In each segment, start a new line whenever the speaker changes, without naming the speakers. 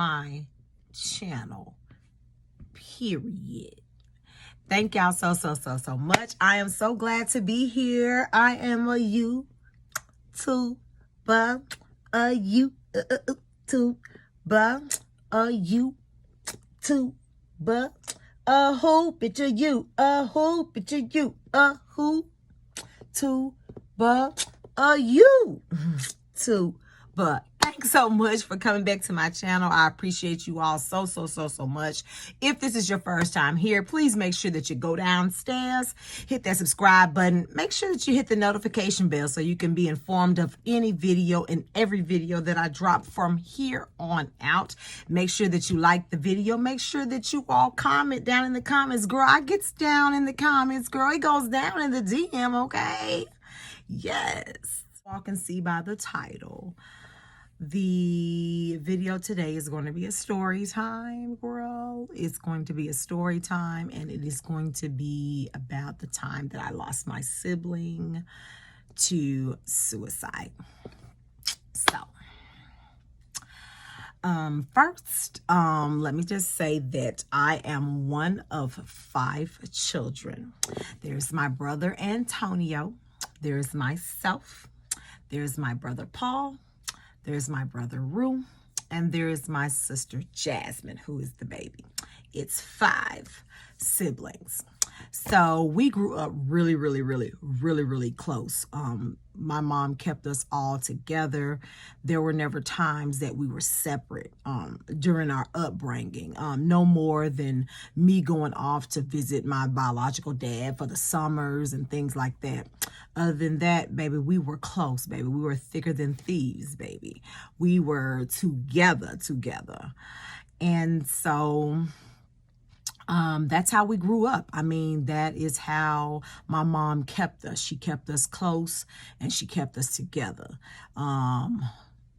my channel, period. Thank y'all so much. I am so glad to be here. I am a YouTuber, a YouTuber, a YouTuber, a who picture you, a who picture you, a who tuber, a YouTuber. Thanks so much for coming back to my channel. I appreciate you all so much. If this is your first time here, please make sure that you go downstairs, hit that subscribe button. Make sure that you hit the notification bell so you can be informed of any video and every video that I drop from here on out. Make sure that you like the video. Make sure that you all comment down in the comments. Girl, I gets down in the comments, girl. It goes down in the DM, okay? Yes. Y'all can see by the title. The video today is going to be a story time, girl. It's going to be a story time, and it is going to be about the time that I lost my sibling to suicide. So, first, let me just say that I am one of 5 children. There's my brother Antonio. There's myself. There's my brother Paul. There's my brother Rue, and there's my sister Jasmine, who is the baby. It's 5 siblings. So we grew up really close. My mom kept us all together. There were never times that we were separate during our upbringing. No more than me going off to visit my biological dad for the summers and things like that. Other than that, baby, we were close, baby. We were thicker than thieves, baby. We were together. And so that's how we grew up. I mean, that is how my mom kept us. She kept us close and she kept us together. And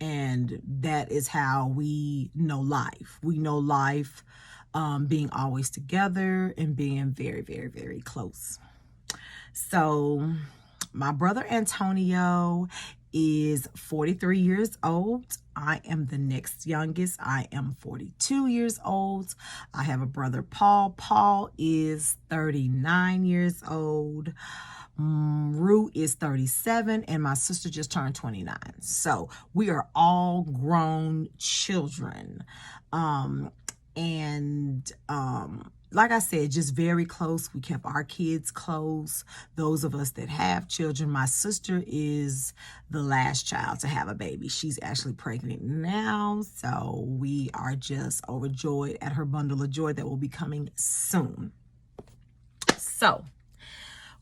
that is how we know life. We know life being always together and being very close. So my brother Antonio is 43 years old. I am the next youngest. I am 42 years old. I have a brother Paul. Paul is 39 years old. Rue is 37, and my sister just turned 29. So we are all grown children. Like I said, just very close. We kept our kids close. Those of us that have children, my sister is the last child to have a baby. She's actually pregnant now. So we are just overjoyed at her bundle of joy that will be coming soon. So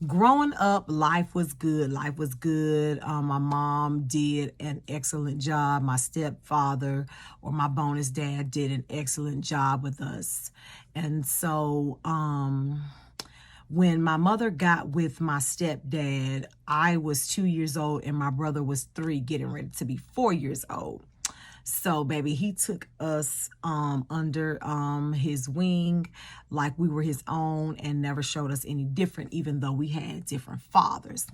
growing up, life was good. Life was good. My mom did an excellent job. My stepfather, or my bonus dad, did an excellent job with us. And so when my mother got with my stepdad, I was 2 years old and my brother was 3, getting ready to be 4 years old. So, baby, he took us under his wing like we were his own and never showed us any different, even though we had different fathers.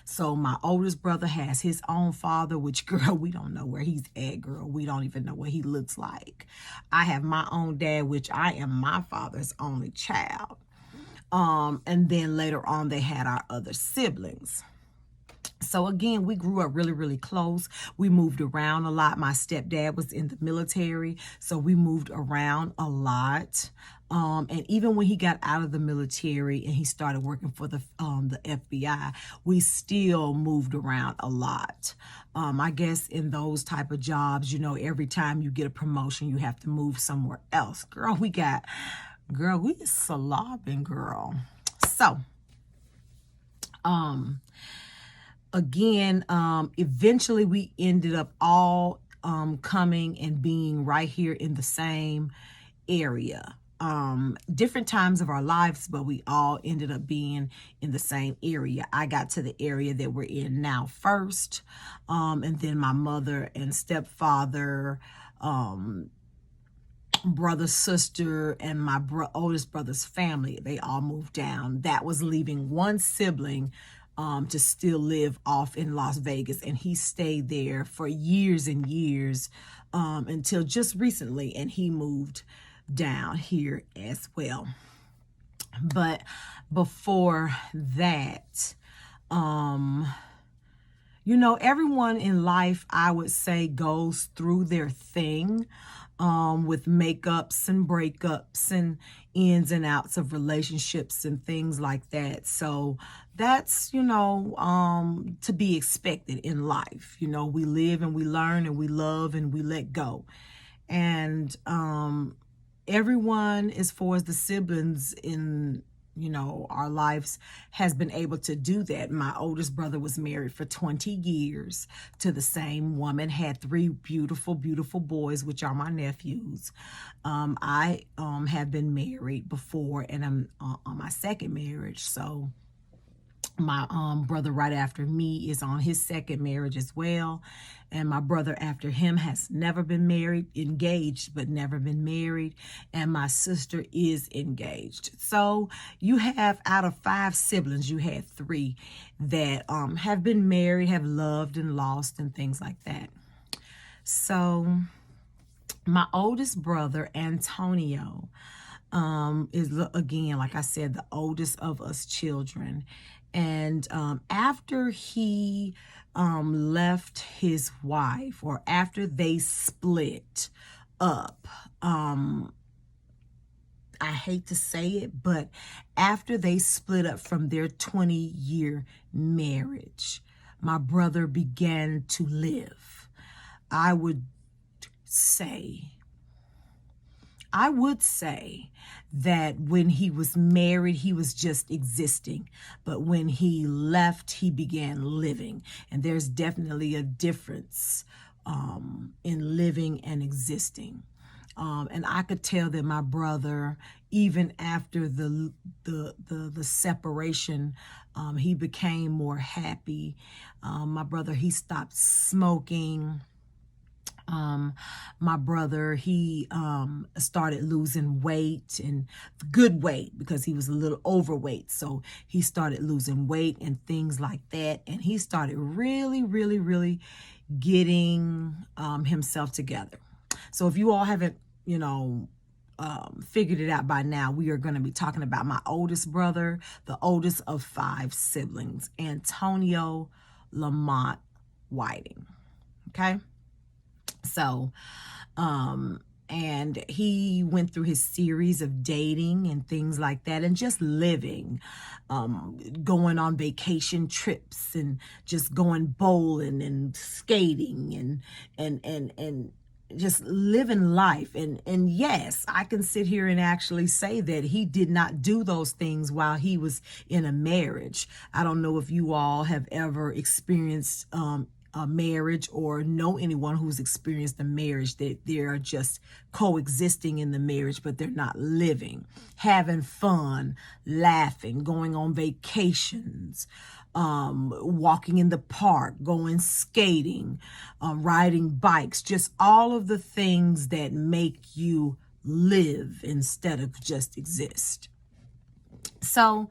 So my oldest brother has his own father, which, girl, we don't know where he's at, girl. We don't even know what he looks like. I have my own dad, which I am my father's only child. And then later on, they had our other siblings. So again, we grew up really close. We moved around a lot. My stepdad was in the military, so we moved around a lot. And even when he got out of the military and he started working for the FBI, we still moved around a lot. I guess in those type of jobs, you know, every time you get a promotion, you have to move somewhere else. Girl, we slobbing, girl. So, again, eventually we ended up all coming and being right here in the same area. Different times of our lives, but we all ended up being in the same area. I got to the area that we're in now first, and then my mother and stepfather, brother, sister, and my oldest brother's family, they all moved down. That was leaving one sibling to still live off in Las Vegas. And he stayed there for years and years until just recently. And he moved down here as well. But before that, you know, everyone in life, I would say, goes through their thing with makeups and breakups and ins and outs of relationships and things like that. So that's, you know, to be expected in life. You know, we live and we learn and we love and we let go. And everyone, as far as the siblings in, you know, our lives, has been able to do that. My oldest brother was married for 20 years to the same woman, had 3 beautiful, beautiful boys, which are my nephews. I have been married before, and I'm on my second marriage. So my brother right after me is on his second marriage as well. And my brother after him has never been married, engaged, but never been married. And my sister is engaged. So you have, out of 5 siblings, you had 3 that have been married, have loved and lost and things like that. So my oldest brother, Antonio, is, again, like I said, the oldest of us children. And after he left his wife, or after they split up, I hate to say it, but after they split up from their 20-year marriage, my brother began to live. I would say that when he was married, he was just existing. But when he left, he began living. And there's definitely a difference in living and existing. And I could tell that my brother, even after the separation, he became more happy. My brother, he stopped smoking. My brother, he started losing weight, and good weight, because he was a little overweight. So he started losing weight and things like that. And he started really, really, really getting himself together. So if you all haven't, you know, figured it out by now, we are going to be talking about my oldest brother, the oldest of 5 siblings, Antonio Lamont Whiting. Okay. So, and he went through his series of dating and things like that, and just living, going on vacation trips, and just going bowling and skating and just living life. And yes, I can sit here and actually say that he did not do those things while he was in a marriage. I don't know if you all have ever experienced a marriage, or know anyone who's experienced a marriage, that they're just coexisting in the marriage, but they're not living, having fun, laughing, going on vacations, walking in the park, going skating, riding bikes, just all of the things that make you live instead of just exist. So,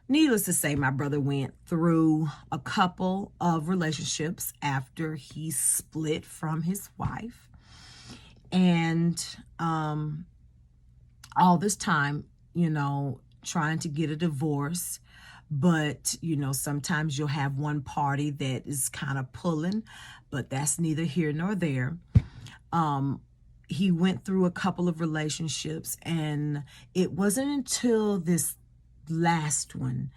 needless to say, my brother went through a couple of relationships after he split from his wife. And all this time, you know, trying to get a divorce. But, you know, sometimes you'll have one party that is kind of pulling, but that's neither here nor there. He went through a couple of relationships, and it wasn't until this last one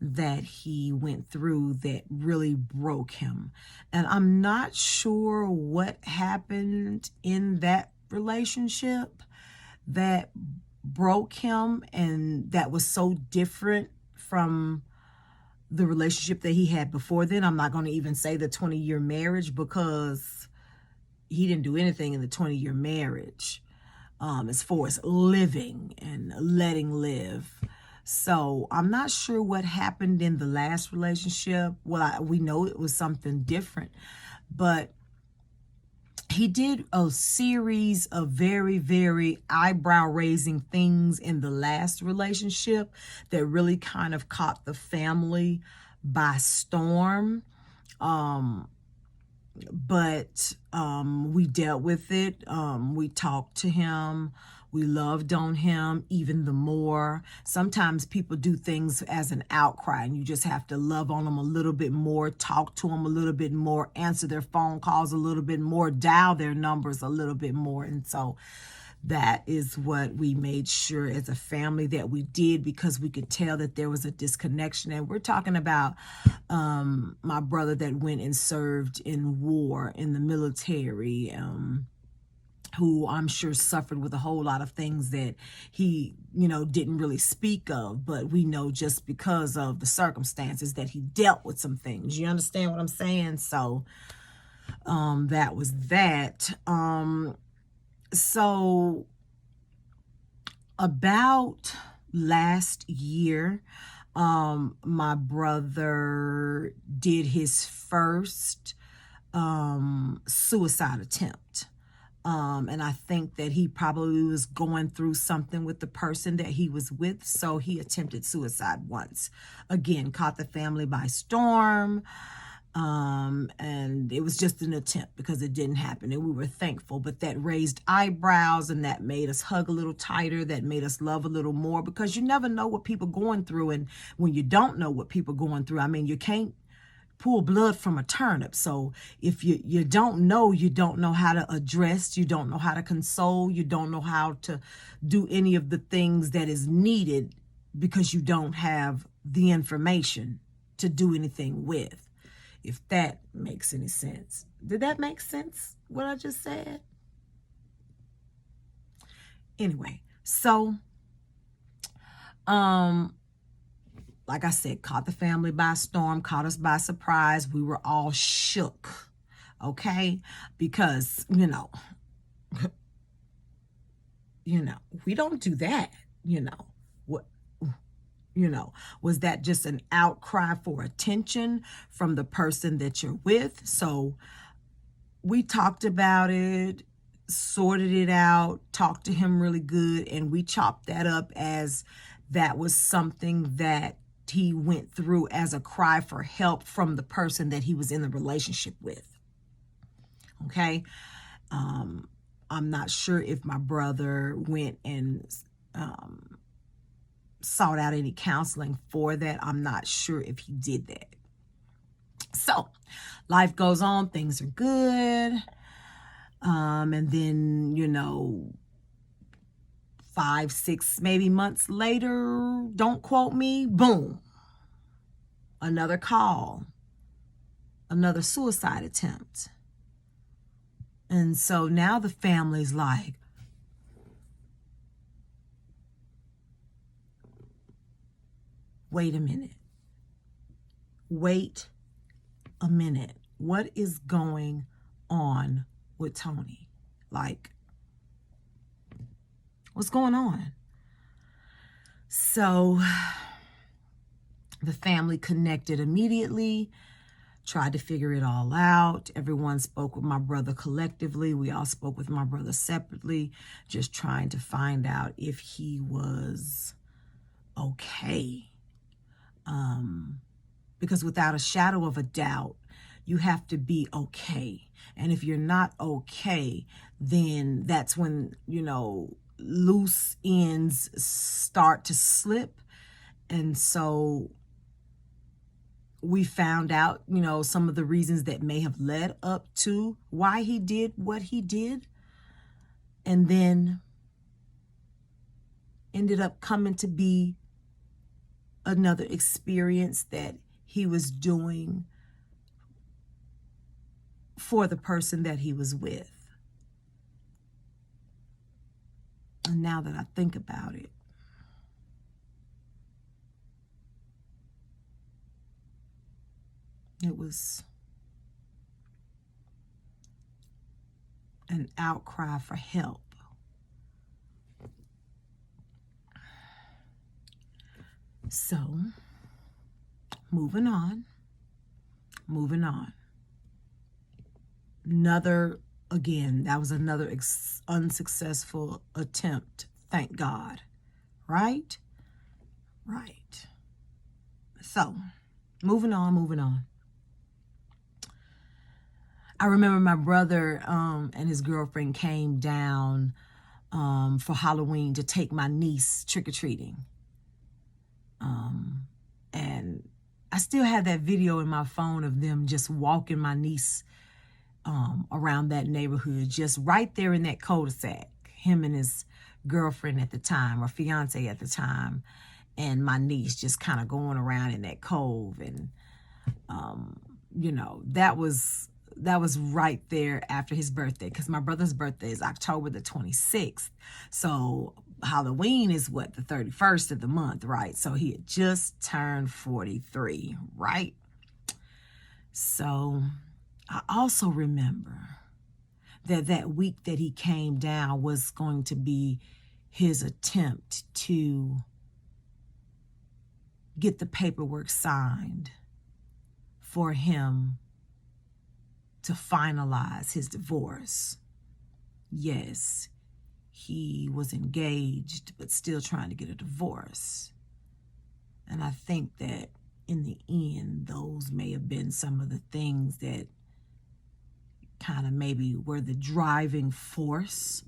that he went through that really broke him. And I'm not sure what happened in that relationship that broke him, and that was so different from the relationship that he had before then. I'm not going to even say the 20-year marriage, because he didn't do anything in the 20-year marriage as far as living and letting live. So I'm not sure what happened in the last relationship. Well, we know it was something different, but he did a series of very, very eyebrow-raising things in the last relationship that really kind of caught the family by storm. But we dealt with it. We talked to him. We loved on him even the more. Sometimes people do things as an outcry, and you just have to love on them a little bit more, talk to them a little bit more, answer their phone calls a little bit more, dial their numbers a little bit more. And so that is what we made sure as a family that we did, because we could tell that there was a disconnection. And we're talking about my brother that went and served in war in the military, who I'm sure suffered with a whole lot of things that he, didn't really speak of, but we know just because of the circumstances that he dealt with some things. You understand what I'm saying? So that was that. So about last year, my brother did his first suicide attempt. And I think that he probably was going through something with the person that he was with, so he attempted suicide once. Again, caught the family by storm. And it was just an attempt because it didn't happen, and we were thankful. But that raised eyebrows, and that made us hug a little tighter, that made us love a little more, because you never know what people are going through. And when you don't know what people are going through, you can't pull blood from a turnip. So if you don't know how to address, you don't know how to console, you don't know how to do any of the things that is needed, because you don't have the information to do anything with. If that makes any sense. Did that make sense, what I just said? Anyway, so, like I said, caught the family by storm, caught us by surprise. We were all shook, okay? Because, we don't do that, What? Was that just an outcry for attention from the person that you're with? So we talked about it, sorted it out, talked to him really good, and we chopped that up as that was something that he went through as a cry for help from the person that he was in the relationship with. Okay? I'm not sure if my brother went and sought out any counseling for that. I'm not sure if he did that. So life goes on, things are good. And then, 5, 6, maybe months later, don't quote me, boom, another call, another suicide attempt. And so now the family's like, wait a minute. Wait a minute. What is going on with Tony? Like, what's going on? So the family connected immediately, tried to figure it all out. Everyone spoke with my brother collectively. We all spoke with my brother separately, just trying to find out if he was okay. Because without a shadow of a doubt, you have to be okay. And if you're not okay, then that's when, loose ends start to slip. And so we found out, some of the reasons that may have led up to why he did what he did. And then ended up coming to be another experience that he was doing for the person that he was with. And now that I think about it, it was an outcry for help. So, moving on. That was another unsuccessful attempt. Thank God. Right? So, Moving on, moving on. I remember my brother and his girlfriend came down for Halloween to take my niece trick-or-treating. And I still have that video in my phone of them just walking my niece around that neighborhood, just right there in that cul-de-sac. Him and his girlfriend at the time, or fiance at the time, and my niece just kind of going around in that cove. And, you know, that was right there after his birthday, because my brother's birthday is October the 26th. So Halloween is what, the 31st of the month, right? So he had just turned 43, right? So I also remember that week that he came down was going to be his attempt to get the paperwork signed for him to finalize his divorce. Yes, he was engaged, but still trying to get a divorce. And I think that in the end, those may have been some of the things that kind of maybe were the driving force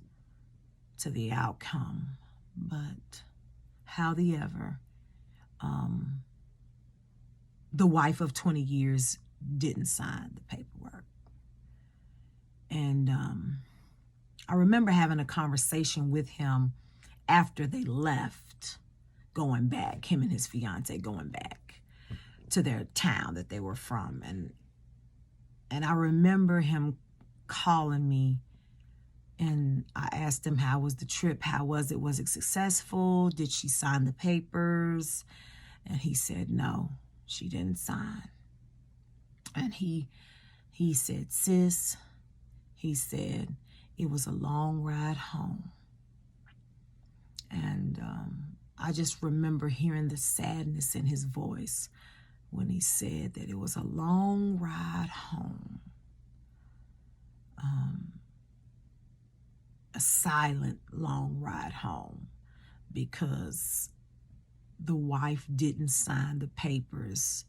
to the outcome. But however, the wife of 20 years didn't sign the paperwork. And I remember having a conversation with him after they left, going back, him and his fiance going back to their town that they were from. And I remember him calling me, and I asked him, how was the trip? How was it? Was it successful? Did she sign the papers? And he said, no, she didn't sign. And he said, sis, he said, it was a long ride home. And I just remember hearing the sadness in his voice when he said that it was a long ride home. A silent long ride home, because the wife didn't sign the papers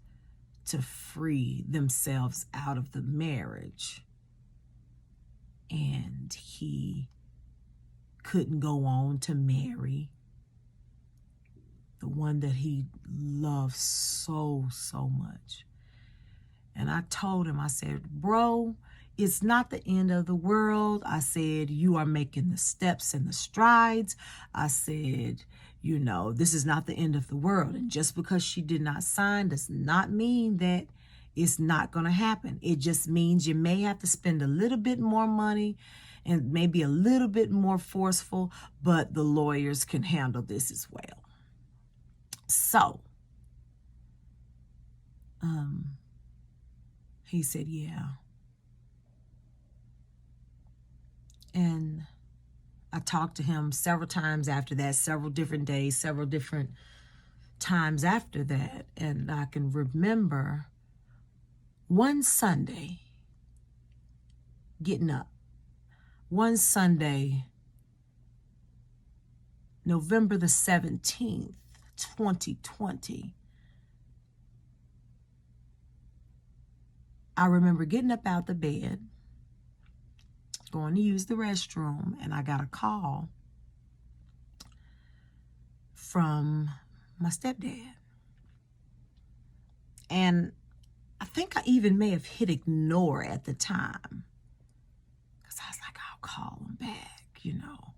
to free themselves out of the marriage. And he couldn't go on to marry the one that he loved so, so much. And I told him, I said, bro, it's not the end of the world. I said, you are making the steps and the strides. I said, you know, this is not the end of the world. And just because she did not sign does not mean that it's not going to happen. It just means you may have to spend a little bit more money and maybe a little bit more forceful, but the lawyers can handle this as well. So, he said, yeah. And I talked to him several times after that, several different days, several different times after that. And I can remember one Sunday getting up. One Sunday, November the 17th, 2020, I remember getting up out the bed, going to use the restroom, and I got a call from my stepdad. And I think I even may have hit ignore at the time, because I was like, I'll call him back, you know,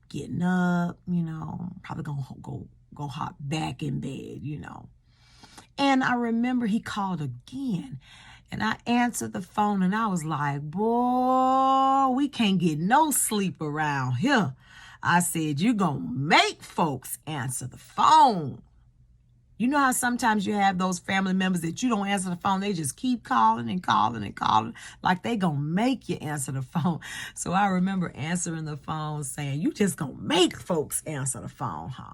getting up, you know, probably gonna go hop back in bed, you know. And I remember he called again, and I answered the phone, and I was like, boy, we can't get no sleep around here. I said, you're gonna make folks answer the phone. You know how sometimes you have those family members that you don't answer the phone, they just keep calling and calling and calling, like they gonna make you answer the phone. So I remember answering the phone saying, you just gonna make folks answer the phone, huh?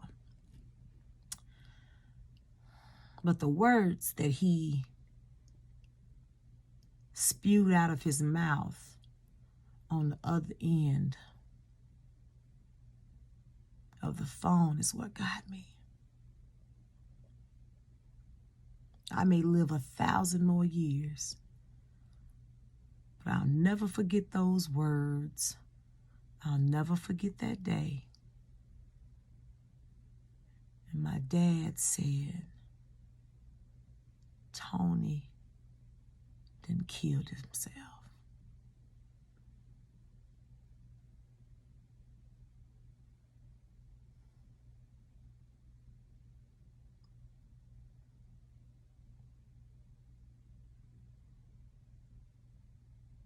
But the words that he spewed out of his mouth on the other end of the phone is what got me. I may live 1,000 more years, but I'll never forget those words. I'll never forget that day. And my dad said, Tony didn't kill himself.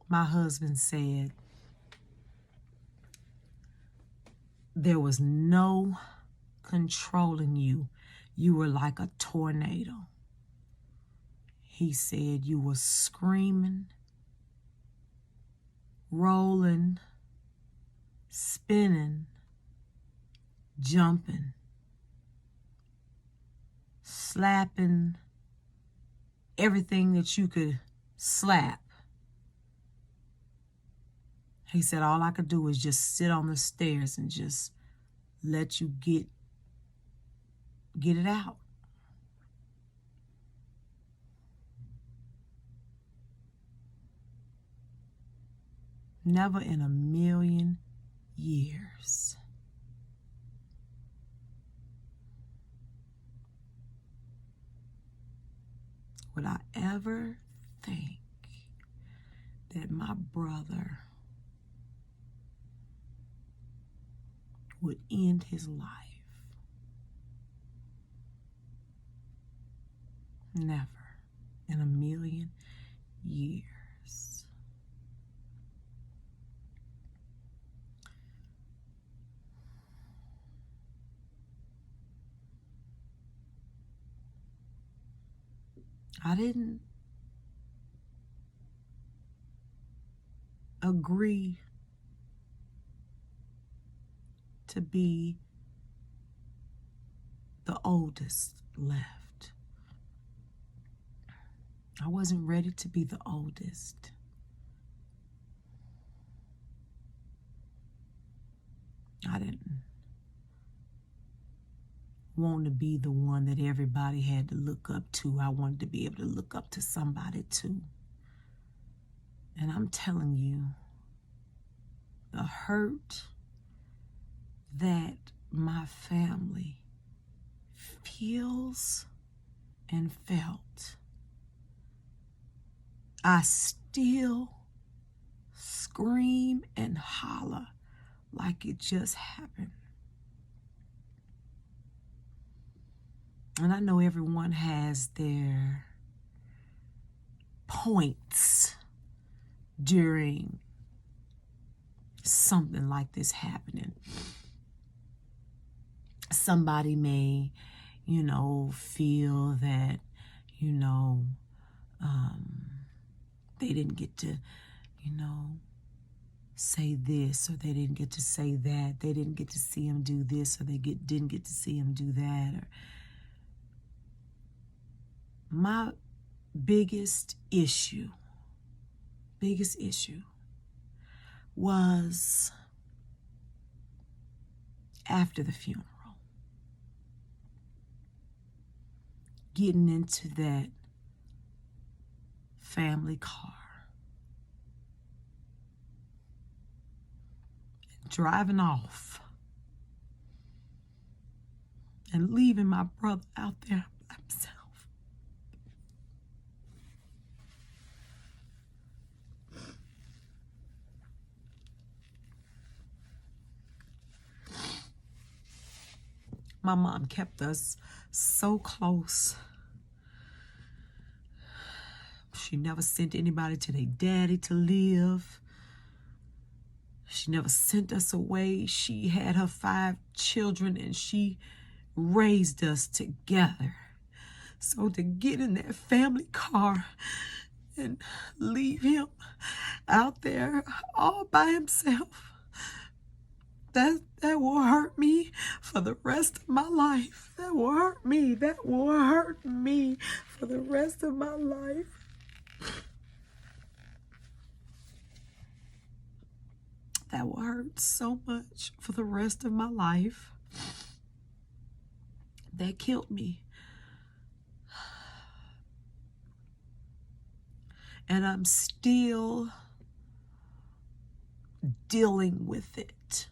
My husband said there was no controlling you. You were like a tornado. He said you were screaming, rolling, spinning, jumping, slapping, everything that you could slap. He said all I could do was just sit on the stairs and just let you get it out. Never in a million years. Would I ever think that my brother would end his life? Never in a million years. I didn't agree to be the oldest left. I wasn't ready to be the oldest. I didn't want to be the one that everybody had to look up to. I wanted to be able to look up to somebody too. And I'm telling you, the hurt that my family feels and felt, I still scream and holler like it just happened. And I know everyone has their points during something like this happening. Somebody may, feel that, they didn't get to, say this, or they didn't get to say that. They didn't get to see him do this, or they didn't get to see him do that. My biggest issue was after the funeral, getting into that family car, driving off, and leaving my brother out there by himself. My mom kept us so close. She never sent anybody to their daddy to live. She never sent us away. She had her 5 children and she raised us together. So to get in that family car and leave him out there all by himself, that will hurt me for the rest of my life. That will hurt me. That will hurt me for the rest of my life. That will hurt so much for the rest of my life. That killed me. And I'm still dealing with it.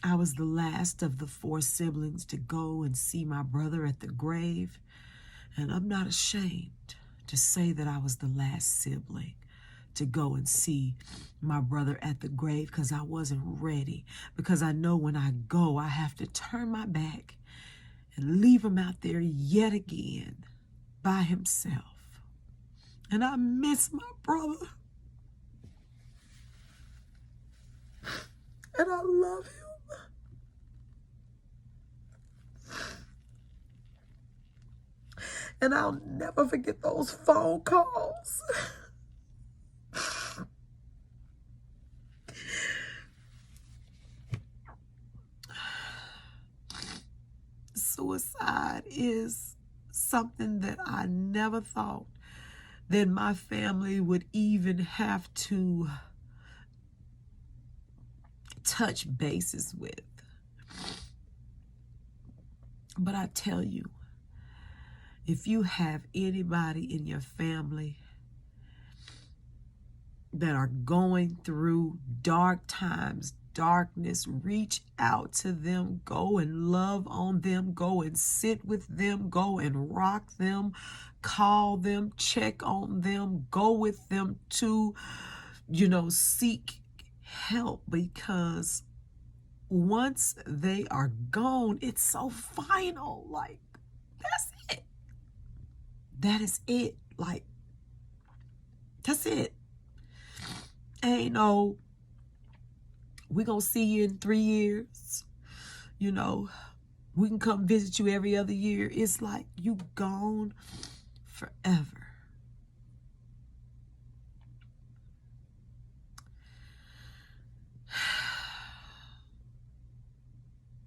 I was the last of the 4 siblings to go and see my brother at the grave. And I'm not ashamed to say that I was the last sibling to go and see my brother at the grave, because I wasn't ready. Because I know when I go, I have to turn my back and leave him out there yet again by himself. And I miss my brother. And I love him. And I'll never forget those phone calls. Suicide is something that I never thought that my family would even have to touch bases with. But I tell you, if you have anybody in your family that are going through dark times, darkness, reach out to them, go and love on them, go and sit with them, go and rock them, call them, check on them, go with them to, seek help, because once they are gone, it's so final. Like, that's it. That is it. Like, that's it. Ain't no, we gonna see you in 3 years. We can come visit you every other year. It's like you gone forever.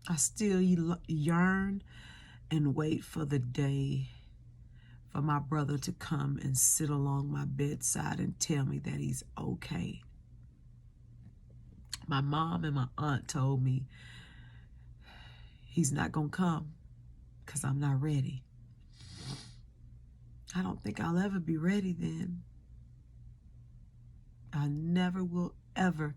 I still yearn and wait for the day for my brother to come and sit along my bedside and tell me that he's okay. My mom and my aunt told me he's not gonna come because I'm not ready. I don't think I'll ever be ready then. I never will ever,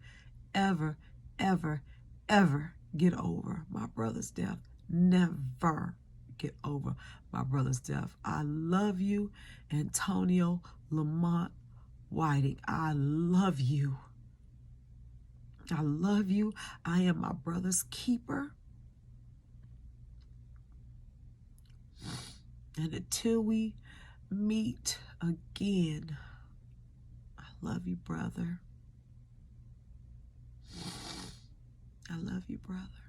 ever, ever, ever get over my brother's death. Never get over my brother's death. I love you, Antonio Lamont Whiting. I love you. I love you. I am my brother's keeper. And until we meet again, I love you, brother. I love you, brother.